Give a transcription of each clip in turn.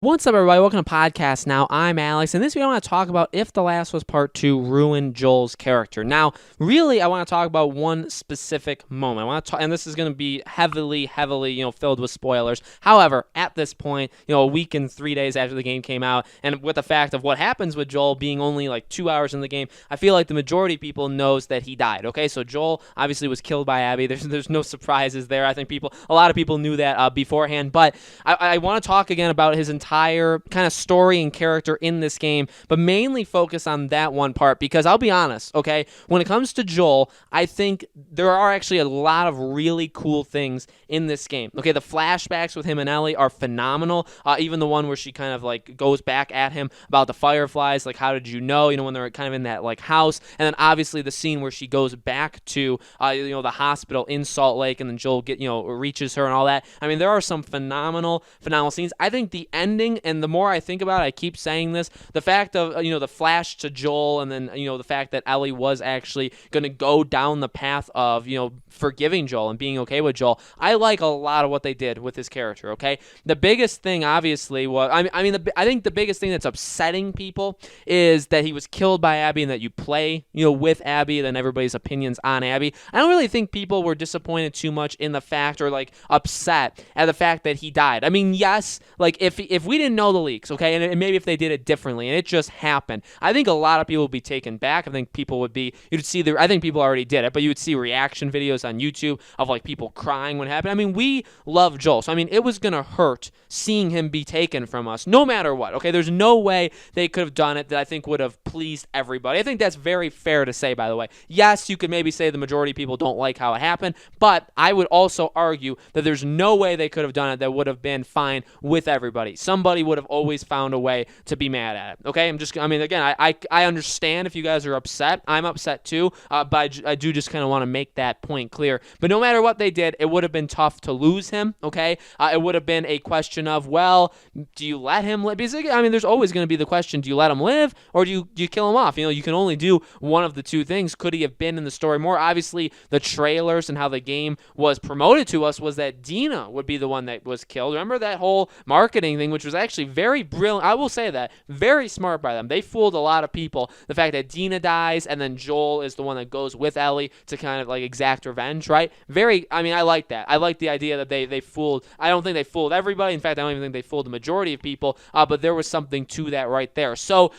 What's up, everybody? Welcome to Podcast Now. I'm Alex, and this video I want to talk about if The Last of Us Part 2 ruined Joel's character. Now, really, I want to talk about one specific moment. I want to talk, and this is going to be heavily, filled with spoilers. However, at this point, a week and 3 days after the game came out, and with the fact of what happens with Joel being only like 2 hours in the game, I feel like the majority of people knows that he died. Okay, so Joel obviously was killed by Abby. There's no surprises there. I think a lot of people knew that beforehand. But I want to talk again about his entire kind of story and character in this game, but mainly focus on that one part because I'll be honest, okay, when it comes to Joel, I think there are actually a lot of really cool things in this game. Okay, the flashbacks with him and Ellie are phenomenal. Even the one where she kind of like goes back at him about the fireflies, like how did you know, when they're kind of in that like house, and then obviously the scene where she goes back to the hospital in Salt Lake, and then Joel reaches her and all that. I mean, there are some phenomenal scenes. I think the ending, and the more I think about it, I keep saying this, the fact of the flash to Joel, and then the fact that Ellie was actually going to go down the path of forgiving Joel and being okay with Joel. I like a lot of what they did with his character. Okay, the biggest thing obviously was I think the biggest thing that's upsetting people is that he was killed by Abby, and that you play with Abby, then everybody's opinions on Abby. I don't really think people were disappointed too much in the fact, or like upset at the fact that he died. I mean, yes, like if we didn't know the leaks, okay, and maybe if they did it differently and it just happened, I think a lot of people would be taken back. I think people would be, I think people already did it, but you would see reaction videos on YouTube of like people crying when it happened. I mean, we love Joel, so I mean, it was gonna hurt seeing him be taken from us no matter what, okay? There's no way they could have done it that I think would have pleased everybody. I think that's very fair to say, by the way. Yes, you could maybe say the majority of people don't like how it happened, but I would also argue that there's no way they could have done it that would have been fine with everybody. Somebody would have always found a way to be mad at it. Okay, again, I understand if you guys are upset. I'm upset too, but I do just kind of want to make that point clear. But no matter what they did, it would have been tough to lose him. Okay, it would have been a question of, well, do you let him live? Because there's always going to be the question: do you let him live, or do you kill him off? You can only do one of the two things. Could he have been in the story more? Obviously, the trailers and how the game was promoted to us was that Dina would be the one that was killed. Remember that whole marketing thing, which was actually very brilliant. I will say that. Very smart by them. They fooled a lot of people. The fact that Dina dies and then Joel is the one that goes with Ellie to kind of like exact revenge, right? I like that. I like the idea that they fooled. I don't think they fooled everybody. In fact, I don't even think they fooled the majority of people, but there was something to that right there. So,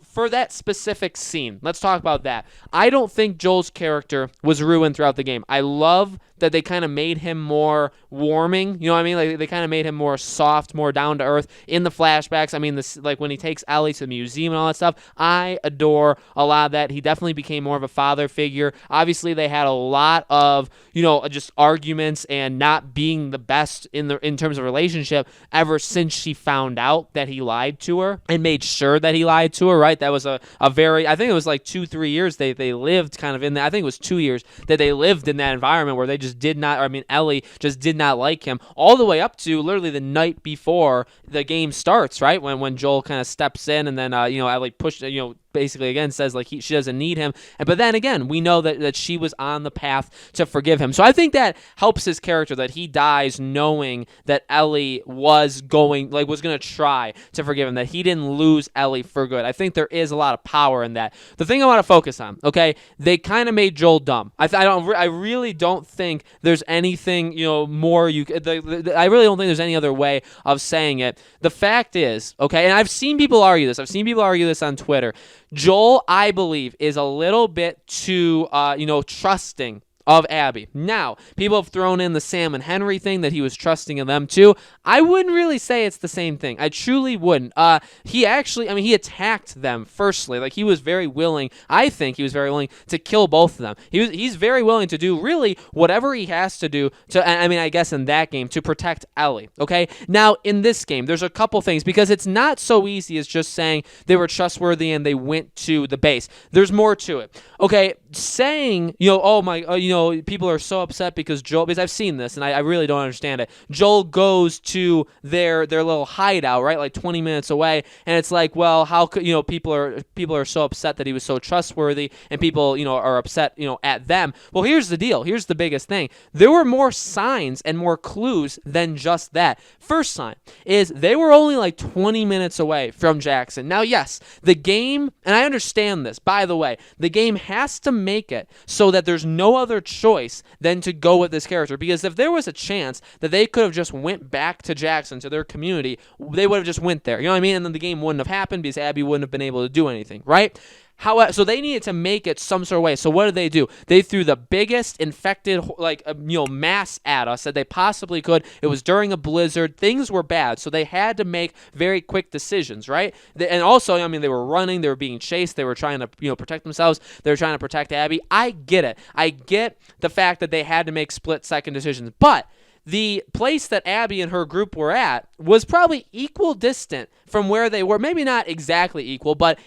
for that specific scene, let's talk about that. I don't think Joel's character was ruined throughout the game. I love that they kind of made him more warming, Like they kind of made him more soft, more down to earth in the flashbacks. Like when he takes Ellie to the museum and all that stuff, I adore a lot of that. He definitely became more of a father figure. Obviously, they had a lot of, just arguments and not being the best in terms of relationship ever since she found out that he lied to her and made sure that he lied to her, right? That was a very, I think it was like 2-3 years they lived kind of in that. I think it was 2 years that they lived in that environment where they just did not, Ellie just did not like him, all the way up to literally the night before the game starts, right? When Joel kind of steps in, and then Ellie pushed, basically again says like she doesn't need him, but then again we know that she was on the path to forgive him. So I think that helps his character, that he dies knowing that Ellie was going to try to forgive him, that he didn't lose Ellie for good. I think there is a lot of power in that. The thing I want to focus on, okay, they kind of made Joel dumb. I really don't think there's anything more I really don't think there's any other way of saying it. The fact is, okay, and I've seen people argue this on Twitter, Joel, I believe, is a little bit too, trusting of Abby. Now, people have thrown in the Sam and Henry thing, that he was trusting of them too. I wouldn't really say it's the same thing. I truly wouldn't. He actually, he attacked them firstly. Like, he was very willing, I think he was very willing to kill both of them. He's very willing to do really whatever he has to do to, I guess in that game, to protect Ellie, okay? Now, in this game, there's a couple things, because it's not so easy as just saying they were trustworthy and they went to the base. There's more to it. Okay, saying, oh my, people are so upset because Joel, because I've seen this and I really don't understand it. Joel goes to their little hideout, right, like 20 minutes away, and it's like, well, how could, people are so upset that he was so trustworthy, and people, are upset, at them. Well, here's the deal. Here's the biggest thing. There were more signs and more clues than just that. First sign is they were only like 20 minutes away from Jackson. Now, yes, the game, and I understand this, by the way, the game has to make it so that there's no other choice than to go with this character, because if there was a chance that they could have just went back to Jackson, to their community, they would have just went there, you know what I mean? And then the game wouldn't have happened because Abby wouldn't have been able to do anything, right? So they needed to make it some sort of way. So what did? They threw the biggest infected mass at us that they possibly could. It was during a blizzard. Things were bad, so they had to make very quick decisions, right? And also, they were running, they were being chased, they were trying to protect themselves, they were trying to protect Abby. I get it. I get the fact that they had to make split-second decisions, but the place that Abby and her group were at was probably equal distant from where they were. Maybe not exactly equal, but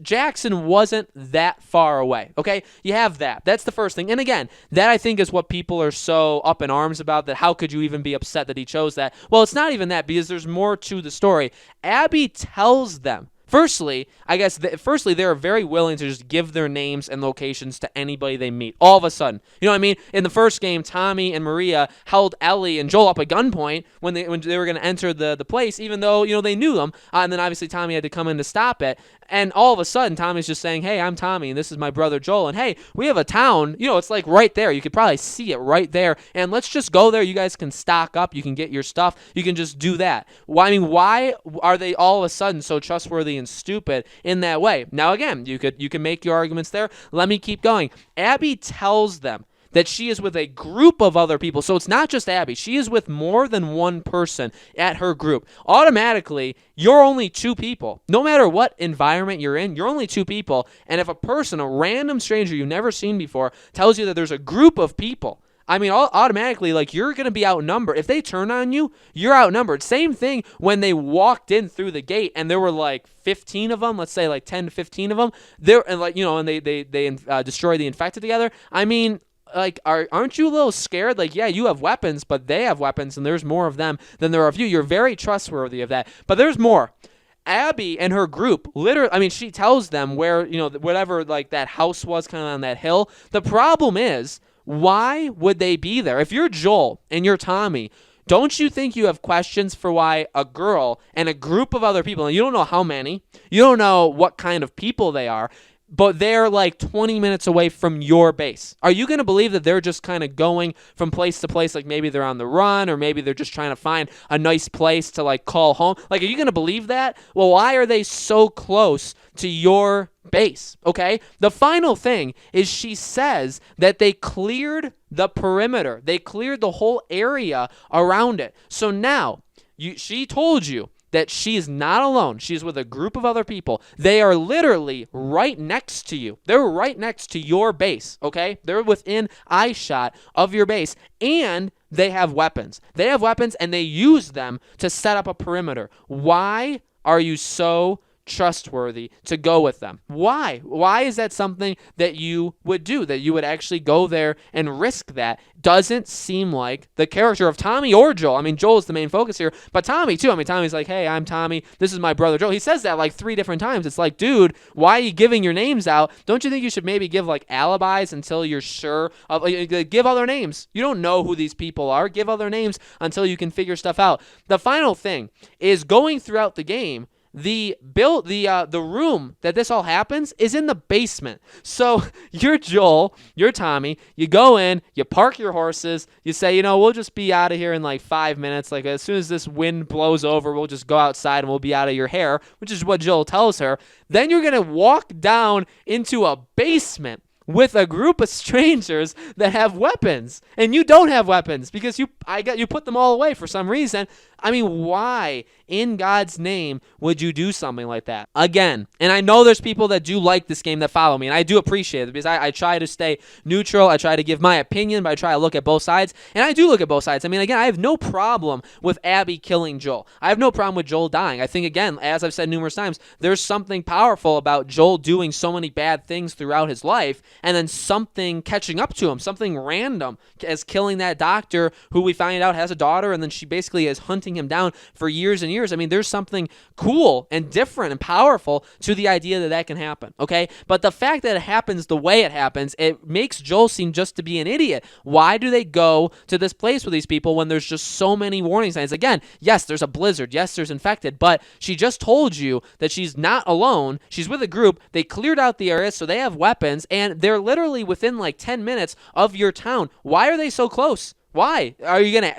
Jackson wasn't that far away, okay? You have that. That's the first thing. And again, that I think is what people are so up in arms about, that how could you even be upset that he chose that? Well, it's not even that, because there's more to the story. Abby tells them, Firstly, they're very willing to just give their names and locations to anybody they meet. All of a sudden, you know what I mean? In the first game, Tommy and Maria held Ellie and Joel up at gunpoint when they were going to enter the place, even though they knew them. And then obviously Tommy had to come in to stop it. And all of a sudden, Tommy's just saying, "Hey, I'm Tommy, and this is my brother Joel. And hey, we have a town. It's like right there. You could probably see it right there. And let's just go there. You guys can stock up. You can get your stuff. You can just do that." Why are they all of a sudden so trustworthy and stupid in that way? Now, again, you can make your arguments there. Let me keep going. Abby tells them that she is with a group of other people. So it's not just Abby. She is with more than one person at her group. Automatically, you're only two people. No matter what environment you're in, you're only two people. And if a person, a random stranger you've never seen before, tells you that there's a group of people, automatically, you're going to be outnumbered. If they turn on you, you're outnumbered. Same thing when they walked in through the gate and there were 15 of them, let's say 10 to 15 of them, and they destroy the infected together. Aren't you a little scared? Yeah, you have weapons, but they have weapons, and there's more of them than there are of you. You're very trustworthy of that. But there's more. Abby and her group, literally, she tells them where, whatever, that house was kind of on that hill. The problem is, why would they be there? If you're Joel and you're Tommy, don't you think you have questions for why a girl and a group of other people, and you don't know how many, you don't know what kind of people they are, but they're 20 minutes away from your base? Are you going to believe that they're just kind of going from place to place, maybe they're on the run, or maybe they're just trying to find a nice place to call home? Are you going to believe that? Well, why are they so close to your base? Okay? The final thing is she says that they cleared the perimeter. They cleared the whole area around it. So now, she told you that she is not alone. She's with a group of other people. They are literally right next to you. They're right next to your base, okay? They're within eye shot of your base, and they have weapons. They have weapons, and they use them to set up a perimeter. Why are you so trustworthy to go with them? Why is that something that you would do, that you would actually go there and risk that? Doesn't seem like the character of Tommy or Joel. Joel is the main focus here, but Tommy too. Tommy's "Hey, I'm Tommy, this is my brother Joel." He says that 3 different times. It's dude, why are you giving your names out? Don't you think you should maybe give alibis until you're sure of, give other names? You don't know who these people are. Give other names until you can figure stuff out. The final thing is, going throughout the game, the room that this all happens is in the basement. So you're Joel, you're Tommy, you go in, you park your horses, you say, we'll just be out of here in 5 minutes. As soon as this wind blows over, we'll just go outside and we'll be out of your hair, which is what Joel tells her. Then you're going to walk down into a basement with a group of strangers that have weapons, and you don't have weapons because you put them all away for some reason. I mean, why in God's name would you do something like that? Again, and I know there's people that do like this game that follow me, and I do appreciate it because I try to stay neutral. I try to give my opinion, but I try to look at both sides, and I do look at both sides. I mean, again, I have no problem with Abby killing Joel. I have no problem with Joel dying. I think, again, as I've said numerous times, there's something powerful about Joel doing so many bad things throughout his life, and then something catching up to him, something random, as killing that doctor who we find out has a daughter, and then she basically is hunting him down for years and years. I mean, there's something cool and different and powerful to the idea that that can happen, okay? But the fact that it happens the way it happens, it makes Joel seem just to be an idiot. Why do they go to this place with these people when there's just so many warning signs? Again, yes, there's a blizzard. Yes, there's infected. But she just told you that she's not alone. She's with a group. They cleared out the area, so they have weapons, and they're literally within like 10 minutes of your town. Why are they so close? Why?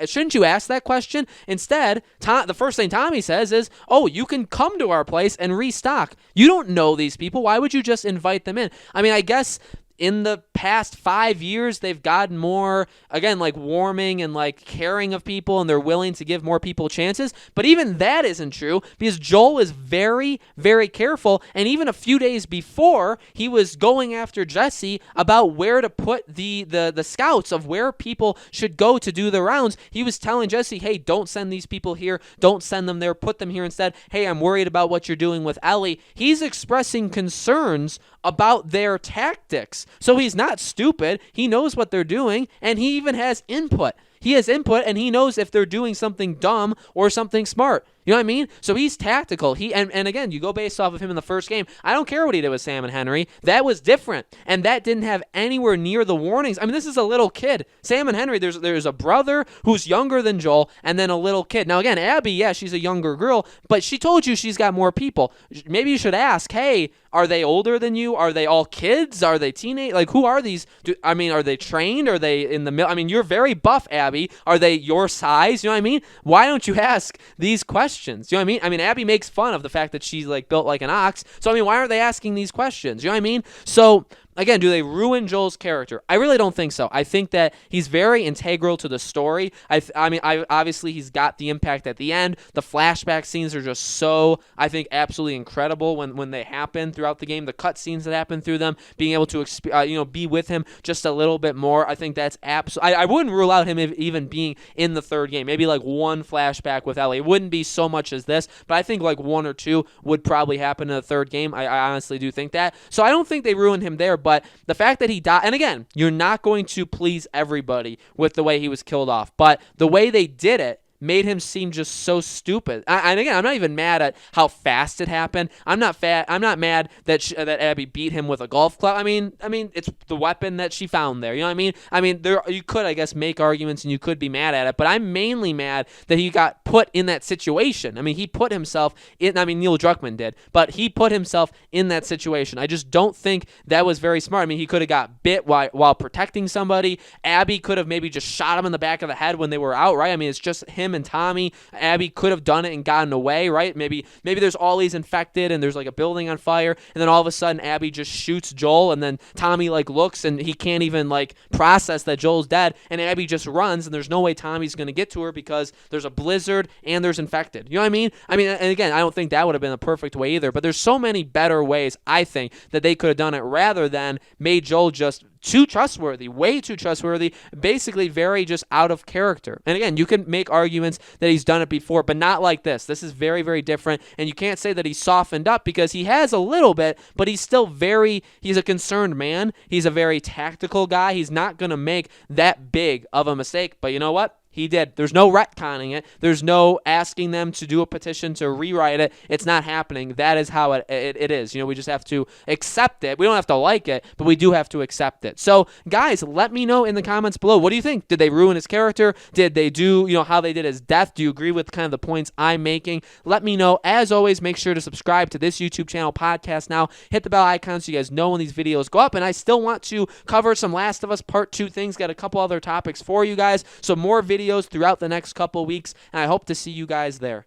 Shouldn't you ask that question? Instead, the first thing Tommy says is, oh, you can come to our place and restock. You don't know these people. Why would you just invite them in? I mean, I guess in the past 5 years, they've gotten more, again, like warming and like caring of people, and they're willing to give more people chances. But even that isn't true because Joel is very, very careful. And even a few days before, he was going after Jesse about where to put the scouts of where people should go to do the rounds. He was telling Jesse, hey, don't send these people here. Don't send them there. Put them here instead. Hey, I'm worried about what you're doing with Ellie. He's expressing concerns about their tactics. So he's not stupid. He knows what they're doing, and he even has input. He has input, and he knows if they're doing something dumb or something smart. You know what I mean? So he's tactical. And again, you go based off of him in the first game. I don't care what he did with Sam and Henry. That was different. And that didn't have anywhere near the warnings. I mean, this is a little kid. Sam and Henry, there's a brother who's younger than Joel, and then a little kid. Now, again, Abby, yeah, she's a younger girl, but she told you she's got more people. Maybe you should ask, hey, are they older than you? Are they all kids? Are they teenage? Like, who are these? Are they trained? Are they in the middle? I mean, you're very buff, Abby. Are they your size? You know what I mean? Why don't you ask these questions? You know what I mean? I mean, Abby makes fun of the fact that she's like built like an ox. So, I mean, why aren't they asking these questions? You know what I mean? So, again, do they ruin Joel's character? I really don't think so. I think that he's very integral to the story. Obviously, he's got the impact at the end. The flashback scenes are just so, I think, absolutely incredible when they happen throughout the game. The cut scenes that happen through them, being able to be with him just a little bit more. I think that's absolutely. I wouldn't rule out him even being in the third game. Maybe like one flashback with Ellie. It wouldn't be so much as this, but I think like one or two would probably happen in the third game. I honestly do think that. So I don't think they ruined him there. But the fact that he died, and again, you're not going to please everybody with the way he was killed off, but the way they did it made him seem just so stupid. And again, I'm not even mad at how fast it happened. I'm not mad that that Abby beat him with a golf club. I mean, it's the weapon that she found there. You know what I mean? I mean, you could, I guess, make arguments and you could be mad at it, but I'm mainly mad that he got put in that situation. I mean, he put himself in. I mean, Neil Druckmann did, but he put himself in that situation. I just don't think that was very smart. I mean, he could have got bit while protecting somebody. Abby could have maybe just shot him in the back of the head when they were out, right? I mean, it's just him and Tommy. Abby could have done it and gotten away, right? Maybe there's all these infected and there's like a building on fire, and then all of a sudden Abby just shoots Joel, and then Tommy like looks and he can't even like process that Joel's dead, and Abby just runs, and there's no way Tommy's going to get to her because there's a blizzard and there's infected. You know what I mean? I mean, and again, I don't think that would have been a perfect way either, but there's so many better ways, I think, that they could have done it rather than made Joel just too trustworthy, way too trustworthy, basically very just out of character. And again, you can make arguments that he's done it before, but not like this. This is very, very different, and you can't say that he's softened up because he has a little bit, but he's still he's a concerned man. He's a very tactical guy. He's not going to make that big of a mistake, but you know what? He did. There's no retconning it. There's no asking them to do a petition to rewrite it. It's not happening. That is how it is. You know, we just have to accept it. We don't have to like it, but we do have to accept it. So, guys, let me know in the comments below. What do you think? Did they ruin his character? Did they do, how they did his death? Do you agree with kind of the points I'm making? Let me know. As always, make sure to subscribe to this YouTube channel, Podcast Now. Hit the bell icon so you guys know when these videos go up. And I still want to cover some Last of Us Part 2 things. Got a couple other topics for you guys. So more videos throughout the next couple weeks, and I hope to see you guys there.